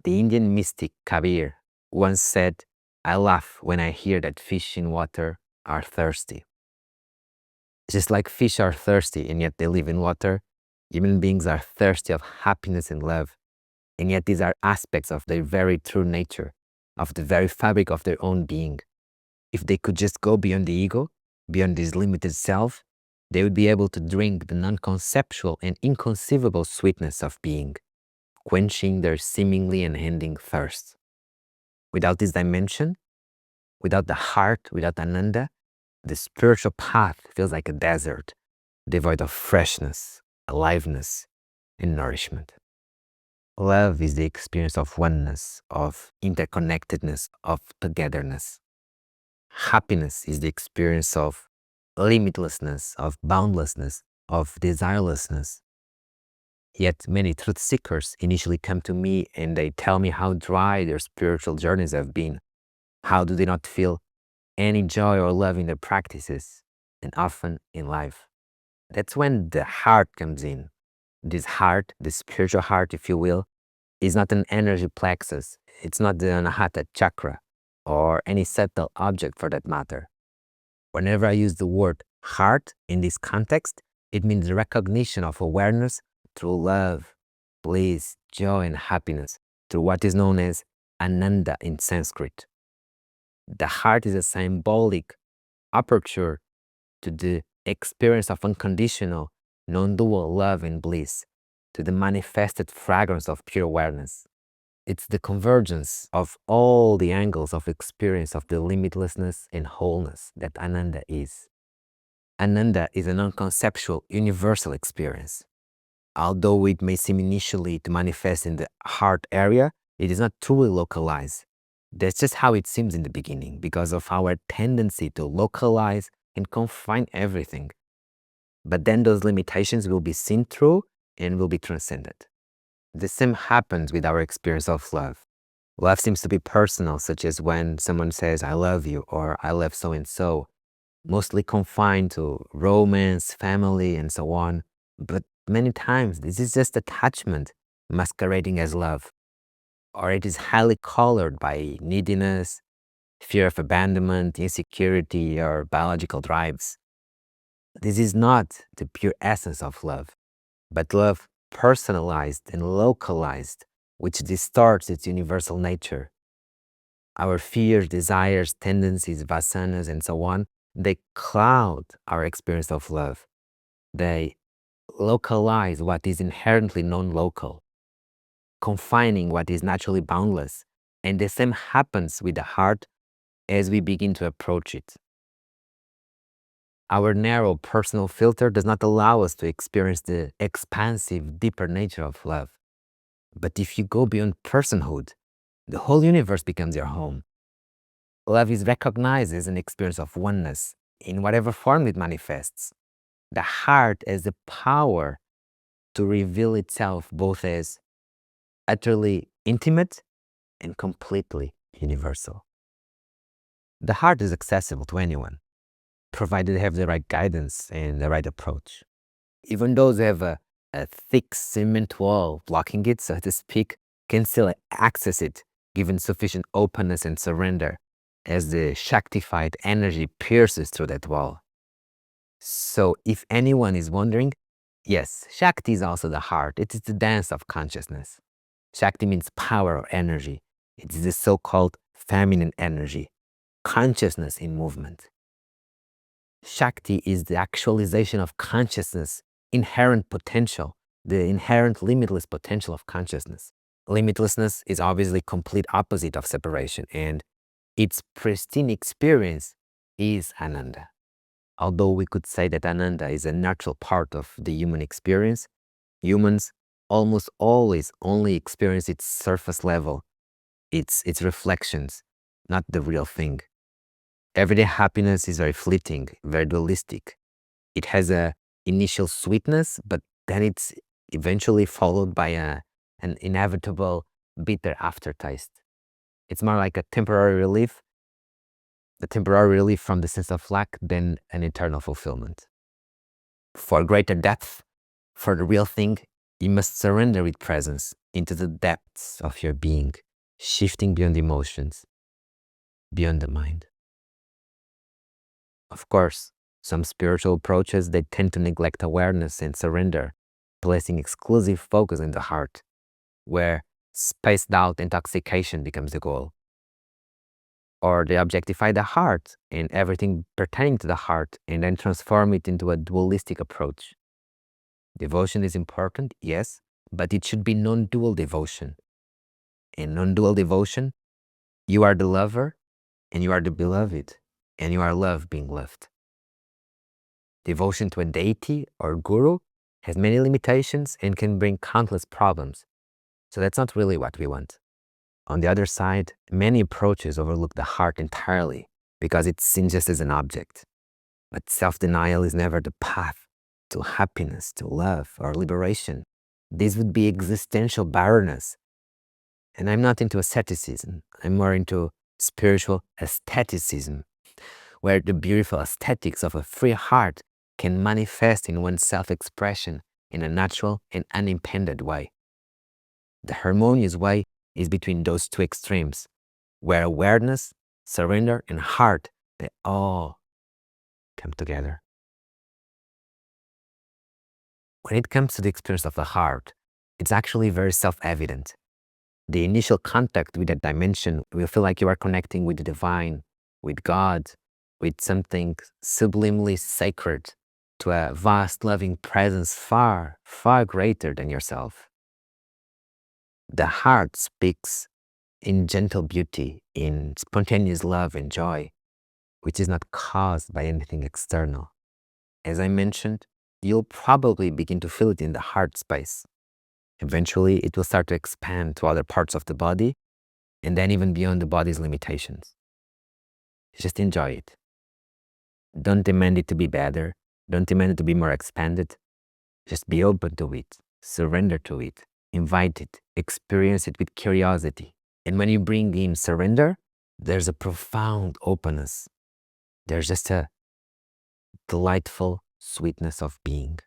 The Indian mystic Kabir once said, "I laugh when I hear that fish in water are thirsty." Just like fish are thirsty and yet they live in water, human beings are thirsty of happiness and love. And yet these are aspects of their very true nature, of the very fabric of their own being. If they could just go beyond the ego, beyond this limited self, they would be able to drink the non-conceptual and inconceivable sweetness of being, quenching their seemingly unending thirst. Without this dimension, without the heart, without Ananda, the spiritual path feels like a desert, devoid of freshness, aliveness, and nourishment. Love is the experience of oneness, of interconnectedness, of togetherness. Happiness is the experience of limitlessness, of boundlessness, of desirelessness. Yet many truth seekers initially come to me and they tell me how dry their spiritual journeys have been. How do they not feel any joy or love in their practices, and often in life? That's when the heart comes in. This heart, the spiritual heart, if you will, is not an energy plexus. It's not the Anahata chakra or any subtle object for that matter. Whenever I use the word heart in this context, it means the recognition of awareness through love, bliss, joy, and happiness, through what is known as Ananda in Sanskrit. The heart is a symbolic aperture to the experience of unconditional, non-dual love and bliss, to the manifested fragrance of pure awareness. It's the convergence of all the angles of experience of the limitlessness and wholeness that Ananda is. Ananda is a non-conceptual, universal experience. Although it may seem initially to manifest in the heart area, it is not truly localized. That's just how it seems in the beginning, because of our tendency to localize and confine everything. But then those limitations will be seen through and will be transcended. The same happens with our experience of love. Love seems to be personal, such as when someone says, "I love you," or "I love so-and-so," mostly confined to romance, family, and so on. But many times, this is just attachment masquerading as love, or it is highly colored by neediness, fear of abandonment, insecurity, or biological drives. This is not the pure essence of love, but love personalized and localized, which distorts its universal nature. Our fears, desires, tendencies, vasanas, and so on, they cloud our experience of love. They localize what is inherently non-local, confining what is naturally boundless. And the same happens with the heart as we begin to approach it. Our narrow personal filter does not allow us to experience the expansive, deeper nature of love. But if you go beyond personhood, the whole universe becomes your home. Love is recognized as an experience of oneness in whatever form it manifests. The heart has the power to reveal itself both as utterly intimate and completely universal. The heart is accessible to anyone, provided they have the right guidance and the right approach. Even those who have a thick cement wall blocking it, so to speak, can still access it, given sufficient openness and surrender, as the Shaktified energy pierces through that wall. So if anyone is wondering, yes, Shakti is also the heart. It is the dance of consciousness. Shakti means power or energy. It is the so-called feminine energy, consciousness in movement. Shakti is the actualization of consciousness, inherent potential, the inherent limitless potential of consciousness. Limitlessness is obviously complete opposite of separation, and its pristine experience is Ananda. Although we could say that Ananda is a natural part of the human experience, humans almost always only experience its surface level, its reflections, not the real thing. Everyday happiness is very fleeting, very dualistic. It has a initial sweetness, but then it's eventually followed by an inevitable bitter aftertaste. It's more like a temporary relief from the sense of lack than an eternal fulfillment. For greater depth, for the real thing, you must surrender with presence, into the depths of your being, shifting beyond emotions, beyond the mind. Of course, some spiritual approaches, they tend to neglect awareness and surrender, placing exclusive focus in the heart, where spaced out intoxication becomes the goal. Or they objectify the heart and everything pertaining to the heart and then transform it into a dualistic approach. Devotion is important, yes, but it should be non-dual devotion. In non-dual devotion, you are the lover and you are the beloved, and you are love being loved. Devotion to a deity or guru has many limitations and can bring countless problems. So that's not really what we want. On the other side, many approaches overlook the heart entirely because it's seen just as an object. But self-denial is never the path to happiness, to love, or liberation. This would be existential barrenness. And I'm not into asceticism. I'm more into spiritual aestheticism, where the beautiful aesthetics of a free heart can manifest in one's self-expression in a natural and unimpeded way. The harmonious way is between those two extremes, where awareness, surrender, and heart, they all come together. When it comes to the experience of the heart, it's actually very self-evident. The initial contact with that dimension will feel like you are connecting with the divine, with God, with something sublimely sacred, to a vast loving presence far, far greater than yourself. The heart speaks in gentle beauty, in spontaneous love and joy, which is not caused by anything external. As I mentioned, you'll probably begin to feel it in the heart space. Eventually, it will start to expand to other parts of the body, and then even beyond the body's limitations. Just enjoy it. Don't demand it to be better. Don't demand it to be more expanded. Just be open to it. Surrender to it. Invite it. Experience it with curiosity. And when you bring in surrender, there's a profound openness. There's just a delightful sweetness of being.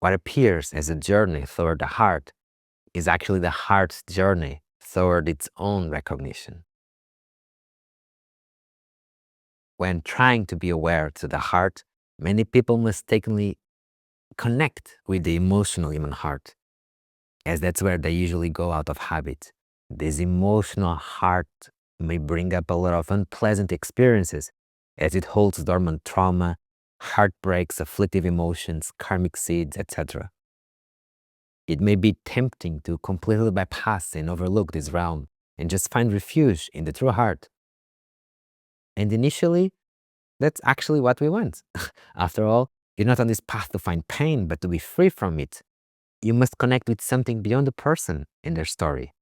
What appears as a journey toward the heart is actually the heart's journey toward its own recognition. When trying to be aware to the heart, many people mistakenly connect with the emotional human heart, as that's where they usually go out of habit. This emotional heart may bring up a lot of unpleasant experiences as it holds dormant trauma, heartbreaks, afflictive emotions, karmic seeds, etc. It may be tempting to completely bypass and overlook this realm and just find refuge in the true heart. And initially, that's actually what we want. After all, you're not on this path to find pain, but to be free from it. You must connect with something beyond the person and their story.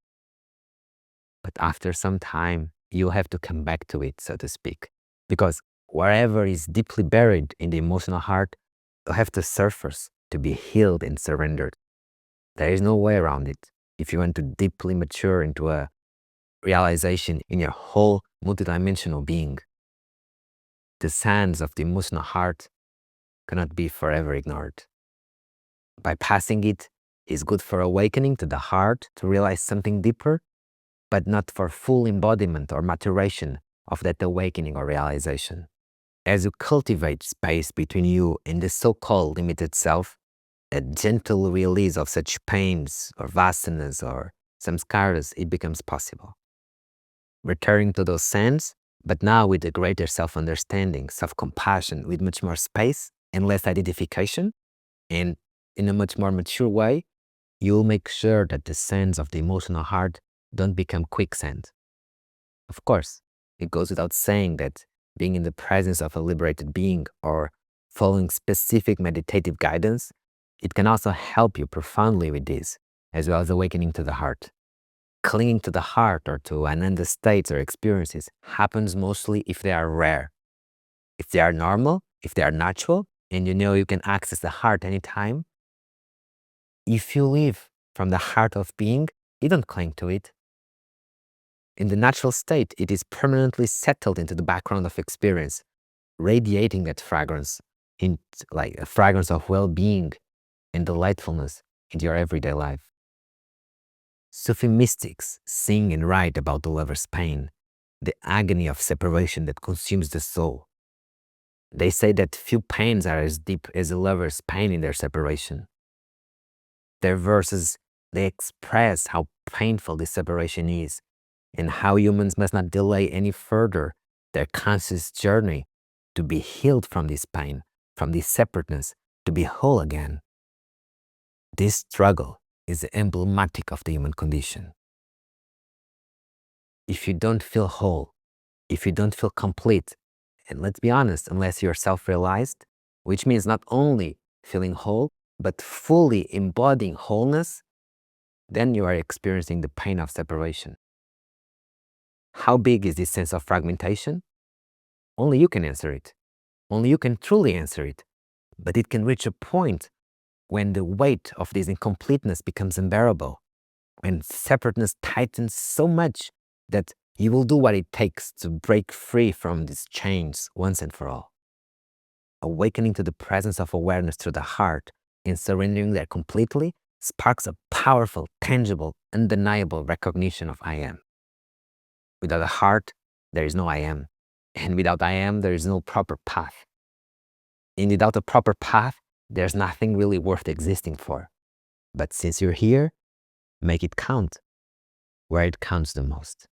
But after some time, you'll have to come back to it, so to speak, because wherever is deeply buried in the emotional heart, you'll have to surface to be healed and surrendered. There is no way around it if you want to deeply mature into a realization in your whole multidimensional being. The sands of the emotional heart cannot be forever ignored. Bypassing it is good for awakening to the heart to realize something deeper, but not for full embodiment or maturation of that awakening or realization. As you cultivate space between you and the so-called limited self, a gentle release of such pains or vasanas or samskaras, it becomes possible. Returning to those sands, but now with a greater self-understanding, self-compassion, with much more space and less identification, and in a much more mature way, you'll make sure that the sands of the emotional heart don't become quicksand. Of course, it goes without saying that being in the presence of a liberated being or following specific meditative guidance, it can also help you profoundly with this, as well as awakening to the heart. Clinging to the heart or to ananda states or experiences happens mostly if they are rare. If they are normal, if they are natural, and you know you can access the heart anytime, if you live from the heart of being, you don't cling to it. In the natural state, it is permanently settled into the background of experience, radiating that fragrance, like a fragrance of well-being and delightfulness, in your everyday life. Sufi mystics sing and write about the lover's pain, the agony of separation that consumes the soul. They say that few pains are as deep as a lover's pain in their separation. Their verses, they express how painful this separation is and how humans must not delay any further their conscious journey to be healed from this pain, from this separateness, to be whole again. This struggle is emblematic of the human condition. If you don't feel whole, if you don't feel complete, and let's be honest, unless you're self-realized, which means not only feeling whole, but fully embodying wholeness, then you are experiencing the pain of separation. How big is this sense of fragmentation? Only you can answer it. Only you can truly answer it. But it can reach a point when the weight of this incompleteness becomes unbearable, when separateness tightens so much that you will do what it takes to break free from these chains once and for all. Awakening to the presence of awareness through the heart and surrendering there completely sparks a powerful, tangible, undeniable recognition of I am. Without a heart, there is no I am. And without I am, there is no proper path. And without a proper path, there's nothing really worth existing for. But since you're here, make it count where it counts the most.